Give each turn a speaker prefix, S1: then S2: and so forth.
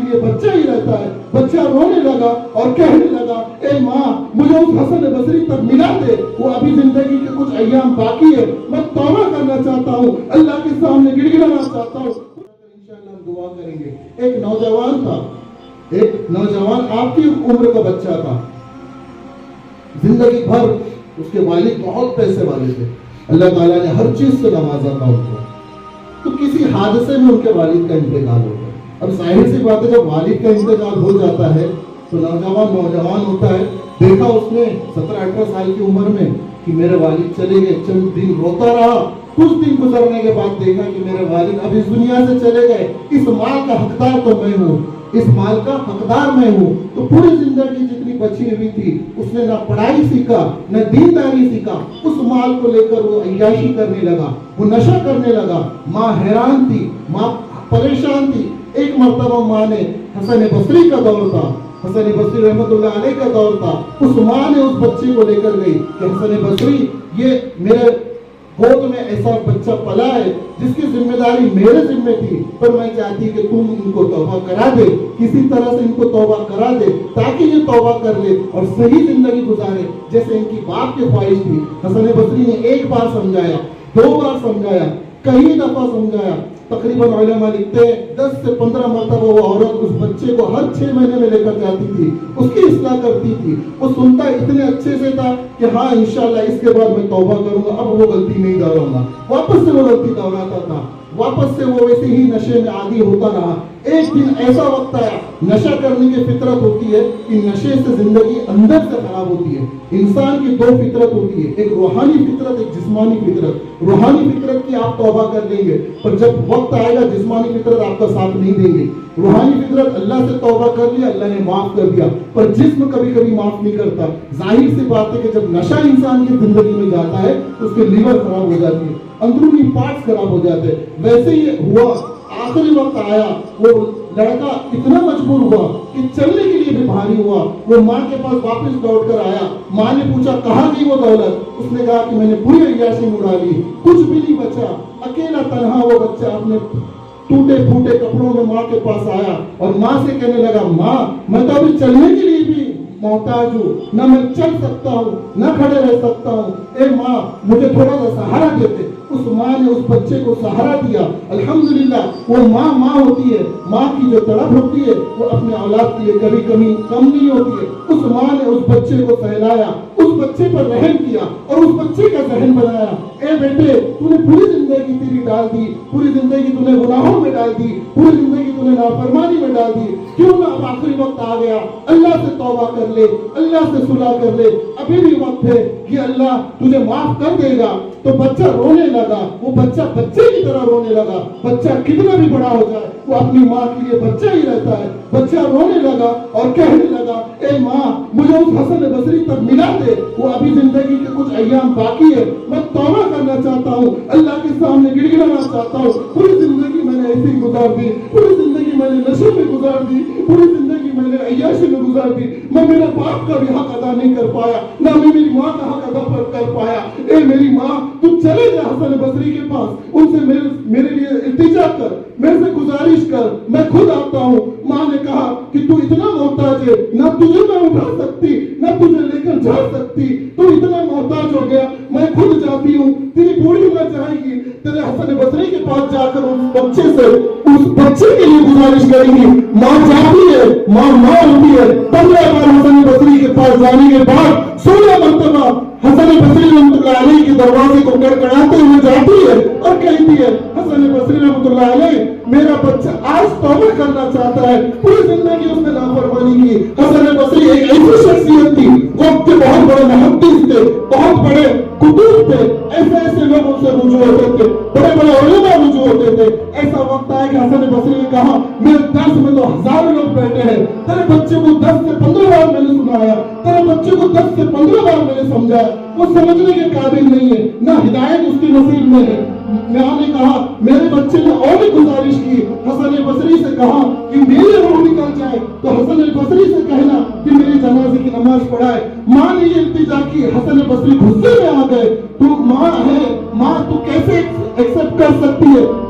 S1: لیے بچہ ہی رہتا ہے. بچہ رونے لگا اور کہنے لگا اے ماں مجھے اس حسن بصری تک ملا دے, وہ ابھی زندگی کے کچھ ایام باقی ہے, میں توبہ کرنا چاہتا ہوں, اللہ کے سامنے گڑ گڑانا چاہتا ہوں. انشاءاللہ ہم دعا کریں گے. ایک نوجوان تھا, ایک نوجوان آپ کی عمر کا بچہ تھا, زندگی بھر اس کے والد بہت پیسے والے تھے, اللہ تعالیٰ نے ہر چیز سے نوازا تھا ان کو. تو کسی حادثے میں ان کے والد کا انتقال ہو گیا. اب ظاہر سی بات ہے جب والد کا انتقال ہو جاتا ہے تو نوجوان ہوتا ہے. دیکھا اس نے 17-18 سال کی عمر میں کہ میرے والد چلے گئے, چند دن روتا رہا. کچھ دن گزرنے کے بعد دیکھا کہ میرے والد اب اس دنیا سے چلے گئے, اس مال کا حقدار تو میں ہوں, اس مال کا حقدار میں ہوں. تو پوری زندگی جتنی بچی ہوئی تھی اس نے نہ پڑھائی سیکھا نہ دینداری سیکھا. اس مال کو لے کر وہ عیاشی کرنے لگا, وہ نشہ کرنے لگا. ماں حیران تھی, ماں پریشان تھی. ایک مرتبہ ماں نے, حسن بصری کا دور تھا, حسن بصری رحمت اللہ علیہ کا دور تھا, اس ماں نے اس بچے کو لے کر گئی کہ حسن بصری یہ میرے گود میں ایسا بچہ پلا ہے جس کی ذمہ داری میرے ذمہ تھی, پر میں چاہتی کہ تم ان کو توبہ کرا دے, کسی طرح سے ان کو توبہ کرا دے تاکہ یہ توبہ کر لے اور صحیح زندگی گزارے جیسے ان کی باپ کی خواہش تھی. حسن بصری نے ایک بار سمجھایا, 2 بار سمجھایا, کئی دفعہ سمجھایا. تقریباً علماء لکھتے ہیں 10 سے 15 مرتبہ وہ عورت اس بچے کو ہر 6 مہینے میں لے کر جاتی تھی, اس کی اصلاح کرتی تھی. وہ سنتا اتنے اچھے سے تھا کہ ہاں انشاءاللہ اس کے بعد میں توبہ کروں گا, اب وہ غلطی نہیں دہراؤں گا. واپس سے وہ غلطی دہراتا تھا, واپس سے وہ ویسے ہی نشے میں عادی ہوتا رہا. ایک دن ایسا وقت آیا, نشہ کرنے کی فطرت ہوتی ہے کہ نشے سے زندگی اندر سے خراب ہوتی ہے. انسان کی 2 فطرت ہوتی ہے, ایک روحانی فطرت, ایک جسمانی فطرت. روحانی فطرت کی آپ توبہ کر لیں گے, پر جب وقت آئے گا جسمانی فطرت آپ کا ساتھ نہیں دیں گے. روحانی فطرت اللہ سے توبہ کر لیا, اللہ نے معاف کر دیا, پر جسم کبھی کبھی معاف نہیں کرتا. ظاہر سی بات ہے کہ جب نشہ انسان کی زندگی میں جاتا ہے تو اس کے لیور خراب ہو جاتی ہے, اندرونی پارٹس خراب ہو جاتے ہیں. ویسے ہی ہوا, آخری وقت آیا, وہ لڑکا اتنا مجبور ہوا کہ چلنے کے لیے بھی بھاری ہوا. وہ ماں کے پاس واپس لوٹ کر آیا. ماں نے پوچھا کہاں گئی وہ دولت؟ اس نے کہا کہ میں نے پوری عیاشی اڑا لی, کچھ بھی نہیں بچا. اکیلا تنہا وہ بچہ اپنے ٹوٹے پھوٹے کپڑوں میں ماں کے پاس آیا اور ماں سے کہنے لگا ماں میں تو ابھی چلنے کے لیے بھی محتاج ہوں, نہ میں چل سکتا ہوں نہ کھڑے رہ سکتا ہوں, اے ماں مجھے تھوڑا سا سہارا دیتے. اس ماں نے اس بچے کو سہارا دیا. الحمدللہ وہ ماں ہوتی ہے, ماں کی جو تڑپ ہوتی ہے وہ اپنے اولاد کے لیے کبھی کمی کم نہیں ہوتی ہے. اس ماں نے اس بچے کو سہلایا, اس بچے پر رحم کیا اور اس بچے کا ذہن بنایا. اے بیٹے تو نے پوری زندگی تیری ڈال دی, پوری زندگی تو نے گناہوں میں ڈال دی, پوری زندگی تو نے نافرمانی میں ڈال دی, کیوں نہ اب آخری وقت آ گیا, اللہ سے توبہ کر لے, اللہ سے صلح کر لے, ابھی بھی وقت ہے کہ اللہ تجھے معاف کر دے گا. تو بچہ رونے لگا, وہ بچہ بچے کی طرح رونے لگا. بچہ کتنا بھی بڑا ہو جائے وہ اپنی ماں کے لیے بچہ ہی رہتا ہے. بچہ رونے لگا اور کہنے لگا اے ماں مجھے اس حسن بصری تک ملا دے, وہ ابھی زندگی کے کچھ ایام باقی ہے, میں توبہ کرنا چاہتا ہوں, اللہ کے سامنے گڑ گڑانا چاہتا ہوں. پوری زندگی میں نے ایسے ہی گزار دی, پوری زندگی میں نے نشے میں گزار دی, پوری زندگی میں نے عیاشی میں گزار دی. میں میرے باپ کا بھی حق ادا نہیں کر پایا, نہ میں میری ماں کا حق ادا کر پایا. اے میری ماں تو چلے جا حسن بصری کے پاس, ان سے میرے لیے التجا کر, میرے سے گزارش کر, میں خود آتا ہوں. ماں نے کہا کہ تو اتنا محتاج ہے, نہ تجھے میں اٹھا سکتی نہ تجھے لے کر جا سکتی, تو اتنا محتاج ہو گیا, میں خود جاتی ہوں. تیری بوڑھی عمر چاہے گی تیرے حسن بصری کے پاس جا کر اس بچے سے اس بچے کے لیے گزارش کریں گی. ماں جاتی ہے, ماں ہوتی ہے. 15 بار حسن بصری کے پاس جانے کے بعد 16 مرتبہ حسن بصری رحمۃ اللہ علیہ کے دروازے کو کڑکڑاتے ہوئے جاتی ہے اور کہتی ہے حسن بصری رحمۃ اللہ علیہ میرا بچہ آج توبہ کرنا چاہتا ہے, پوری زندگی اس نے نافرمانی کی. حسن بصری ایک ایسی شخصیت تھی, وقت کے بہت بڑے محدث تھے, بہت بڑے کتب تھے, ایسے لوگ ان سے رجوع ہوتے تھے, بڑے بڑے علماء رجوع ہوتے تھے. ایسا وقت آیا کہ حسن بصری نے کہا میرے درس میں تو 1000 لوگ بیٹھے ہیں, تیرے بچے کو 10 سے 15 بار میں نے سنایا, تیرے بچے کو 10 سے 15 بار میں نے سمجھایا, وہ سمجھنے کے قابل نہیں ہے, نہ ہدایت اس کی نصیب میں ہے. میں نے کہا میرے بچے نے اور بھی گزارش کی, حسن بصری سے کہا کہ میری روح نکل جائے تو حسن بصری سے کہنا کہ میری جنازے کی نماز پڑھائے. ماں نے یہ التجا کی, حسن بصری غصے میں آ گئے. تو ماں ہے, ماں تو کیسے ایکسپٹ کر سکتی ہے,